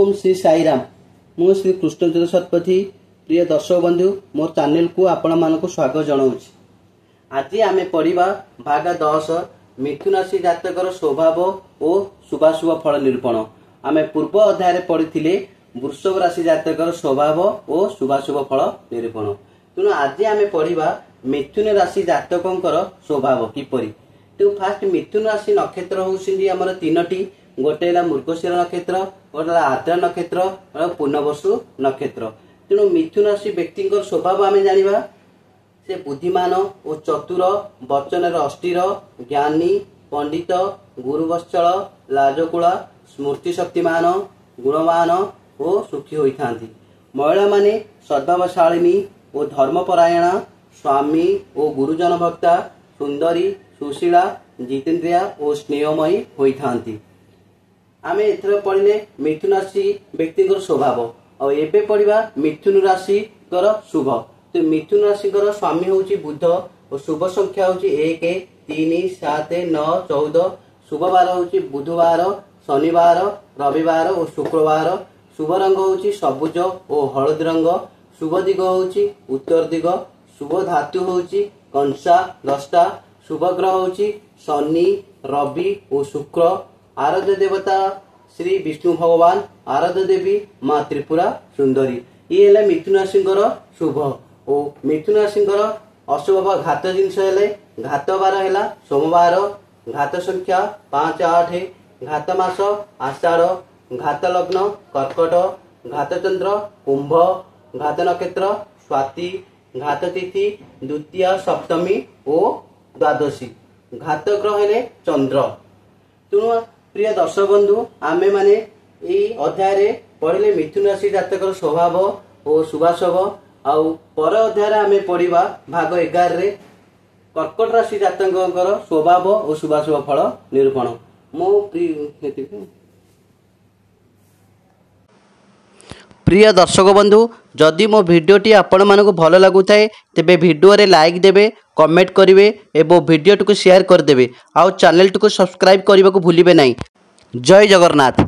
ओम श्री साईराम मु श्री कृष्णचंद्र शतपथी प्रिय दर्शक बंधु मोर चैनल को आपण मानक स्वागत जनाऊँ। आज आम पढ़ा भाग 10 मिथुन राशि जातकर स्वभाव और शुभाशुभ फल निरूपण। आम पूर्व अध्याय पढ़ी वृषभ राशि जातकर स्वभाव और शुभाशुभ फल निरूपण। तेणु आज आम पढ़ा मिथुन राशि जातकर स्वभाव किपरि। तो फास्ट मिथुन राशि नक्षत्र होउछिंदी हमर तीनोटी, गोटे है मृगशिर नक्षत्र, गोटे आद्रा नक्षत्र और पूर्णवसु नक्षत्र। तेणु मिथुन राशि व्यक्ति स्वभाव आम जानिबा से बुद्धिमान और चतुर, वचन अस्थिर, ज्ञानी, पंडित, गुरुवत्सल, लाजकुला, स्मृति शक्तिमान, गुणवान और सुखी होता। महिला माने सद्भावशालिनी और धर्मपरायणा, स्वामी और गुरुजन भक्ता, सुंदरी, सुशीला, जितेन्द्रिया और स्नेहमयी होता। आम एथर पढ़ले मिथुन राशि व्यक्ति स्वभाव और एबे पढ़ा मिथुन राशि शुभ। तो मिथुन राशि स्वामी हूँ बुध और शुभ संख्या हूँ 1, 3, 7, 9, 14। शुभ बार हूँ बुधवार, शनिवार, रविवार और शुक्रवार। शुभ रंग हूँ सबुज और हलदी रंग। शुभ दिग हूँ उत्तर दिग। शुभ धातु हूँ कंसा 10टा। शुभ ग्रह हूँ शनि, रवि और शुक्र। आराध्य देवता श्री विष्णु भगवान। आराध्य देवी माँ त्रिपुरा सुंदरी। ये है मिथुन राशि शुभ। और मिथुन राशि अशुभ घात जिनस घात बार है सोमवार, घात संख्या 5, 8, घात मास आषाढ़, घात लग्न कर्कट, घात चंद्र कुंभ, घात नक्षत्र स्वाति, घात तिथि द्वितीय, सप्तमी और द्वादशी। घात ग्रह है चंद्र। तेणु प्रिय दर्शक बंधु आमे माने यही अध्याय पढ़ले मिथुन राशि जातकर स्वभाव और शुभाशुभ। आउ पर अध्याय आम पढ़ा भाग 11 रे कर्कट राशि जातकर स्वभाव और शुभाशुभ फल निरूपण। मो प्रिय दर्शक बंधु जदि मो भिडियोटी आपण मानक भल लगुଥାଏ तेबे भिडियो रे लाइक देबे, कमेंट करिवे एवं भिडियो को शेयर कर देबे। आउ चैनल को सब्सक्राइब करने को भूलिबे नहीं। जय जगन्नाथ।